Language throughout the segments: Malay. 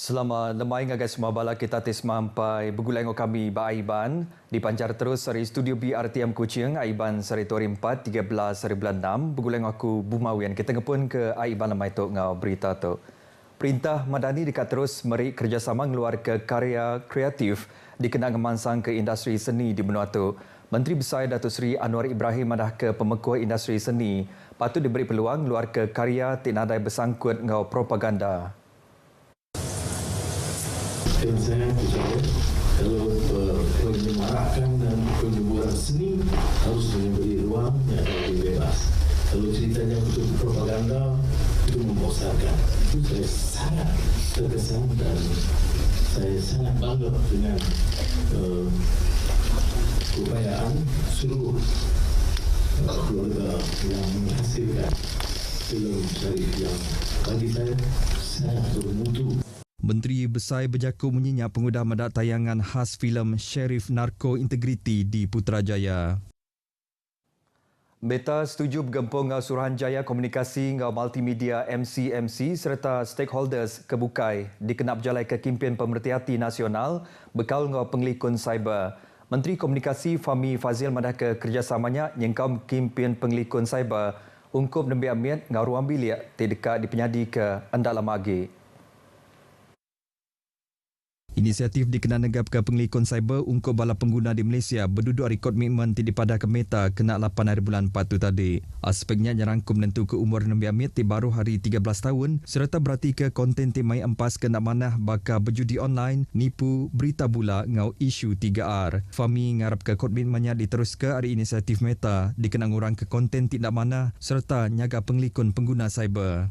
Selama lemai ngagai semua bala kita tes mampai bergulang kami ba Aiban dipancar terus dari studio BRTM Kuching Aiban seri tori 4 13 seri bulan 6 bergulang aku Bumawian kita ngepun ke Aiban lemai tok ngau berita tu. Perintah Madani dekat terus meri kerjasama ngeluar ke karya kreatif dikenang ngemansang ke industri seni di benua tu. Menteri Besar Datuk Seri Anwar Ibrahim madah ke pemekuh industri seni patut diberi peluang ngeluar ke karya tinadai bersangkut ngau propaganda. Dan saya percaya kalau menyemarakkan dan penyembuhan seni harus memberi ruang yang lebih bebas. Kalau ceritanya untuk propaganda itu membosankan. Itu saya sangat terkesan dan saya sangat bangga dengan keupayaan seluruh keluarga yang menghasilkan filem syarif yang bagi saya sangat bermutu. Menteri Besar berjakut menyenyak pengudah madak tayangan khas filem Sheriff Narko Integriti di Putrajaya. Beta setuju bergempung ngau Suruhanjaya Komunikasi ngau Multimedia MCMC serta stakeholders kebukai dikenap jalai ke Kempen Pemerhati Nasional bekal ngau penglikun cyber. Menteri Komunikasi Fahmi Fazil madah ke kerjasamanya nyengkau Kempen Penglikun Cyber ungkup nembe amit ngau ruang bilik dekat di penyadi ke Andak Lamagi. Inisiatif dikenal negap ke penglikun cyber untuk bala pengguna di Malaysia berduduk rekod komitmen dipada ke Meta kena 8 hari bulan 4 tu tadi. Aspeknya nyerangkum menentu ke umur Nabi Amit di baru hari 13 tahun serta berarti ke konten timai empas kena manah baka berjudi online, nipu, berita bula ngau isu 3R. Fahmi ngarap ke komitmennya diterus ke hari inisiatif Meta dikenang orang ke konten tidak manah serta nyaga penglikun pengguna cyber.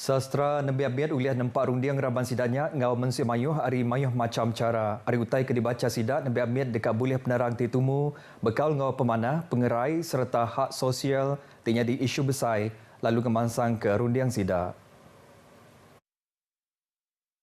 Sastra Nabi Abid uliah nampak rundiang raban sidanya ngau mensi mayuh hari mayuh macam cara. Hari utai ke dibaca sidak Nabi Abid dekat boleh penerang titumu bekal ngau pemanah, pengerai serta hak sosial tinya di isu besar lalu kemansang ke rundiang sidak.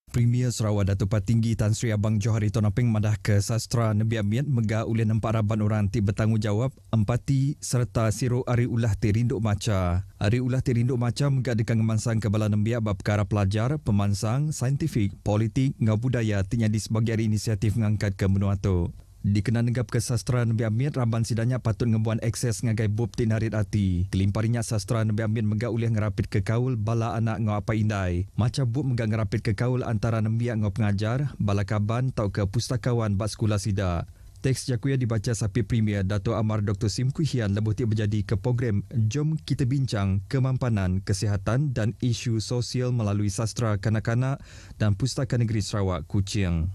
Premier Sarawak Datuk Patinggi Tan Sri Abang Johari Tonaping madah ke sastra Nabi Amit mega uliah nampak raban orang ti bertanggungjawab, empati serta siro ari ulah ti rinduk maca. Ari ulah ti rinduk maca mega dekan ngemansang ke bala Nabi bab perkara pelajar, pemansang, saintifik, politik, ngau budaya tinya di sebagai hari inisiatif mengangkat ke benua tu. Dikenal negap ke sastra Nabi Amit, raban sidanya patut ngebuan akses ngagai bub tinarit hati. Kelimparinya sastra Nabi Amit mega uliah ngerapit ke kaul bala anak ngau apa indai. Macam bub mega ngerapit ke kaul antara Nabi ngau pengajar, bala kaban tau ke pustakawan bak sekolah sida. Teks jakuya dibaca sapi Premier Dato' Amar Dr. Sim Kuhian lebuh ti berjadi ke program Jom Kita Bincang Kemampanan, Kesihatan dan Isu Sosial melalui sastra kanak-kanak dan Pustaka Negeri Sarawak, Kuching.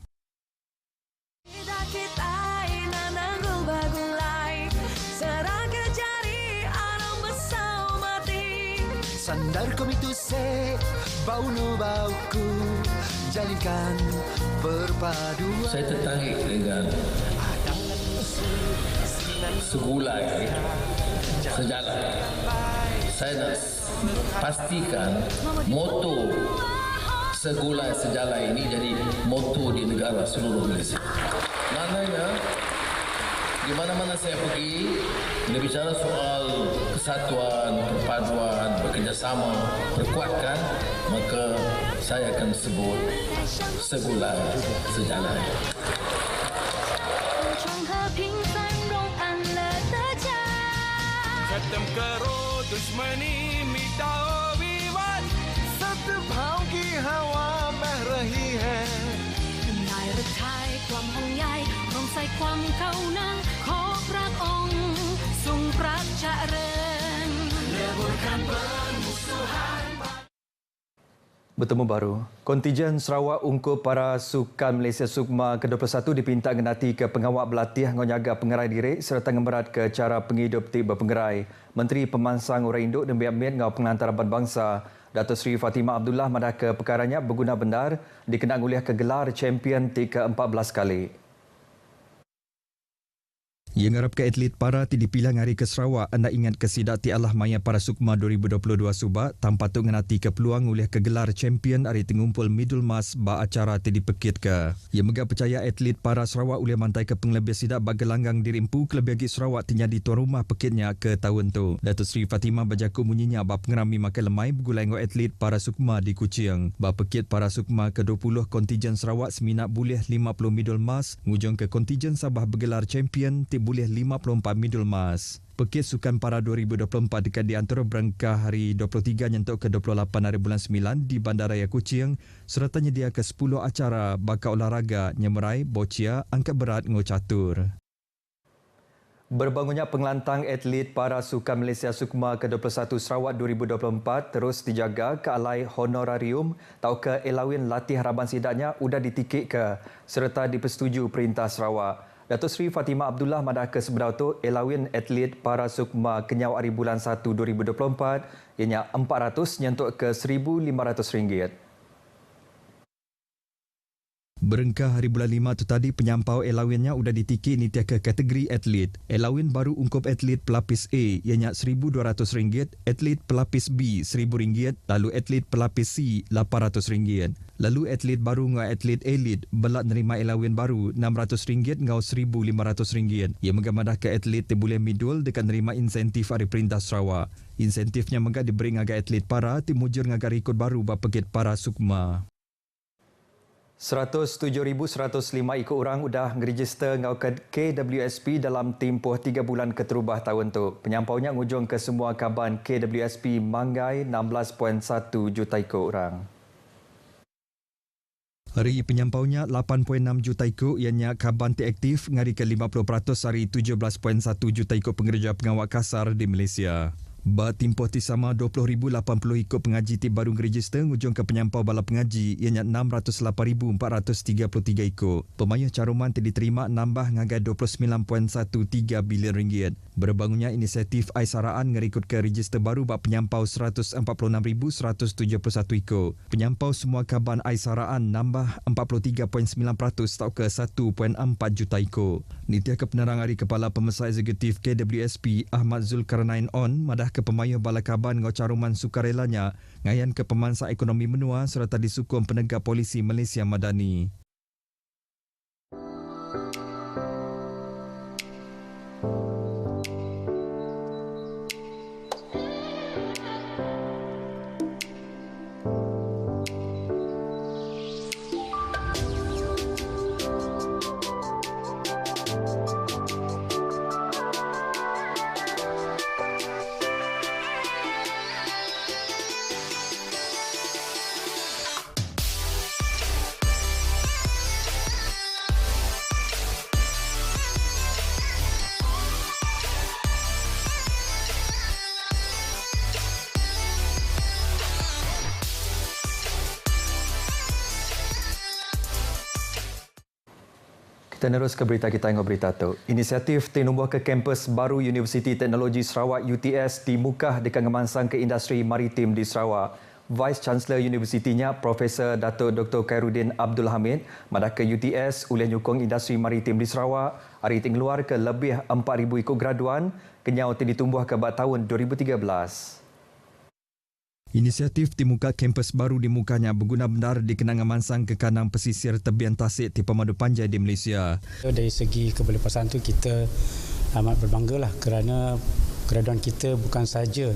Sandar komitu se bau no bauku jalinkan perpaduan. Saya tertarik dengan segulai sejalan. Saya nak pastikan moto segulai sejalan ini jadi moto di negara seluruh Malaysia. Maknanya di mana-mana saya pergi, bila bicara soal kesatuan, perpaduan, bekerjasama, perkuatkan, maka saya akan sebut segulai sejalan. Khtam karo dushmani mitao vivad, सद्भाव की हवा बह रही है. นายรักไทยความห่วงใยร่วมใส่ความเข้านั้นขอพระองค์ทรงพระเจริญ Leburkan permusuhan. Bertemu baru, kontijen Sarawak ungkup para sukan Malaysia Sukma ke-21 dipinta genati ke pengawal belatih ngonyaga pengerai diri serta ngemberat ke cara penghidup tiba pengerai. Menteri Pemansang Orang Induk dan Biamit ngau pengantar bangsa Datuk Seri Fatimah Abdullah madah ke perkaranya berguna benar dikenang uliah ke gelar champion ke-14 kali. Yang ngarap ke atlet para ti dipilih ngari ke Sarawak anda ingat ke sidak ti Allah Maya para Sukma 2022 Subak tanpa tu ngenati ke peluang oleh kegelar champion hari tengumpul middle mas ba acara ti dipekit ke. Ia megah percaya atlet para Sarawak oleh mantai ke penglebih sidak bagi langgang dirimpu kelebih agi Sarawak ti jadi tuan rumah pekitnya ke tahun tu. Datuk Seri Fatimah berjaku munyinya ba pengerami makai lemai bergulai ngau atlet para Sukma di Kuching. Ba pekit para Sukma ke-20 kontijen Sarawak seminat boleh 50 middle mas ngujung ke kontijen Sabah bergelar champion ti boleh 54 middle mas. Pekit Sukan Para 2024 dekat di antara berangkah hari 23 nyentuk ke 28 hari bulan 9 di Bandaraya Kuching serta nyedia ke 10 acara bakal olahraga nyemerai, boccia, angkat berat ngau catur. Berbangunnya pengelantang atlet para Sukan Malaysia Sukma ke-21 Sarawak 2024 terus dijaga ke alai honorarium atau ke elawin latih harapan sidaknya sudah ditikik ke serta dipersetuju Perintah Sarawak. Datuk Seri Fatimah Abdullah madah ke sebelah tu elawin atlet para Sukma kenyau hari bulan 1 2024 ianya 400 nyentuk ke RM1,500. Berengkah hari bulan 5 tu tadi penyampau elawinnya sudah ditikik nitiah ke kategori atlet. Elawin baru ungkup atlet pelapis A ianya RM1,200, atlet pelapis B RM1,000, lalu atlet pelapis C RM800. Lalu atlet baru ngau atlet elit belak nerima elawin baru RM600 ngau RM1,500. Ia mengamadah ke atlet yang boleh midul dekat nerima insentif hari Perintah Sarawak. Insentifnya mengak diberi ngagai atlet para timujur ngagai rekod baru bapegit para Sukma. 107,105 ikut orang sudah meregister ngau ke KWSP dalam tempoh 3 bulan keterubah tahun tu. Penyampaunya ngujung ke semua kaban KWSP manggai 16.1 juta ikut orang. Hari penyampaunya 8.6 juta ikut ianya kaban ti aktif ngari ke 50% hari 17.1 juta ikut pengerja pengawal kasar di Malaysia. Ba timpoh ti sama 20,080 ikut pengaji ti baru register ngujung ke penyampau bala pengaji ianya 608,433 ikut. Pemayuh caruman ti diterima nambah ngagai RM29.13 bilion. Berbangunnya inisiatif Aisaraan ngerikut ke register baru ba penyampau 146,171 ikut. Penyampau semua kaban Aisaraan nambah 43.9% atau ke 1.4 juta ikut. Nitiah ke penerang hari Kepala Pemesar Eksekutif KWSP Ahmad Zulkarnain On madah ke pemayuh bala kaban ngau caruman sukarelanya ngayan ke pemansa ekonomi menua serta disukung penegak polisi Malaysia Madani. Kita terus ke berita kita yang berita tu. Inisiatif tinumbuh ke kampus baru Universiti Teknologi Sarawak UTS dimukah dekat ngemansang ke industri maritim di Sarawak. Vice Chancellor Universitinya Profesor Datuk Dr. Khairuddin Abdul Hamid madah ke UTS oleh nyukung industri maritim di Sarawak hari tingluar ke lebih 4,000 ikut graduan kenyau ditumbuh ke bak tahun 2013. Inisiatif dimuka kampus baru di mukanya berguna benar dikenang mansang ke kanang pesisir tebian tasik di Pemadu Panjai di Malaysia. Dari segi kebelepasan tu kita amat berbanggalah kerana graduan kita bukan saja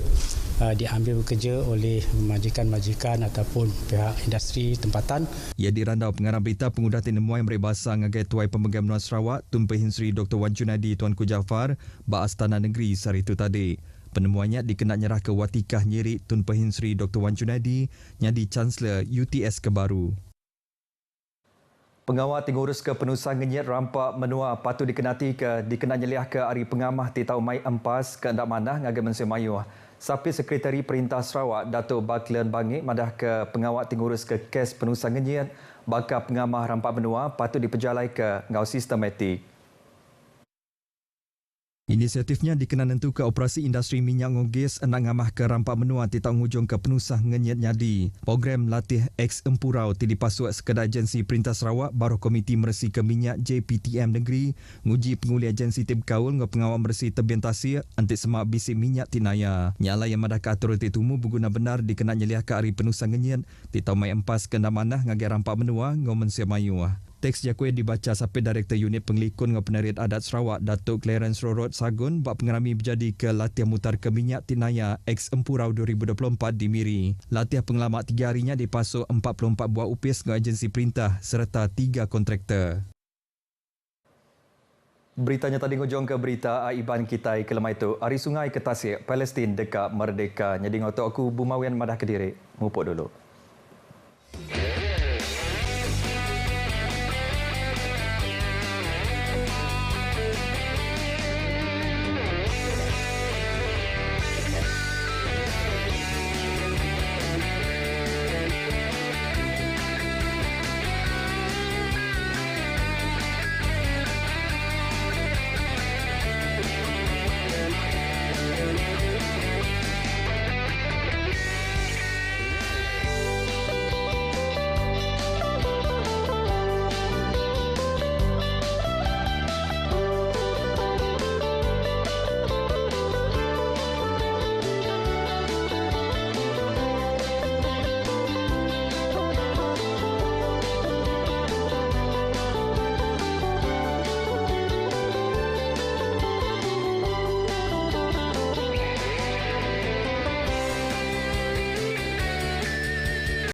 diambil bekerja oleh majikan-majikan ataupun pihak industri tempatan. Ia dirandau pengarah berita pengudah tinemuai meribasa ngagai Tuai Pemegang Menua Sarawak Tuan Sri Dr. Wan Junadi Tuanku Jaafar ba Astana Negeri sehari itu tadi. Penemuannya dikena nyerah ke Watikah Nyeri Tun Pehin Sri Dr. Wan Junadi nyadi Chancellor UTS kebaru. Pengawal tingurus ke penusan ngenyet rampak menua patut dikenati ke dikena nyeliah ke hari pengamah ti tau mai empas ke ndak manah ngagai Mensur Mayuh. Sapi Sekretari Perintah Sarawak Datuk Baklan Bangik madah ke pengawal tingurus ke kes penusan ngenyet bakal pengamah rampak menua patut diperjalai ke ngau sistematik. Inisiatifnya dikenan nentu ke operasi industri minyak ngogis nak ngamah ke rampak menua ti tanghujung ke penusah ngenyat nyadi. Program latih X Empurau ti dipasuak sekadar agensi Perintah Sarawak baru Komiti Meresi ke Minyak JPTM Negeri nguji penguli agensi tib kaul ngau pengawal meresi tebian tasir antik semak bisik minyak tinaya. Nyala yang madah ke atur ti tumu berguna benar dikenan nyeliah ke hari penusah ngenyat ti tau mai empas kena manah ngagi rampak menua ngau mensia mayu. Teks jakue dibaca sampai Direktur Unit Pengelikun dengan Penarian Adat Sarawak Datuk Clarence Rorot Sagun bak pengerami berjadi ke latihan mutar ke minyak tinaya X Empurau 2024 di Miri. Latihan pengelamak 3 harinya dipasuk 44 buah upis dengan agensi perintah serta 3 kontraktor. Beritanya tadi ngujung ke berita Aiban Kitai ke lemah itu. Ari sungai ke Tasik, Palestin dekat merdeka. Jadi ngotok aku Bumawian Madah Kediri. Mupuk dulu.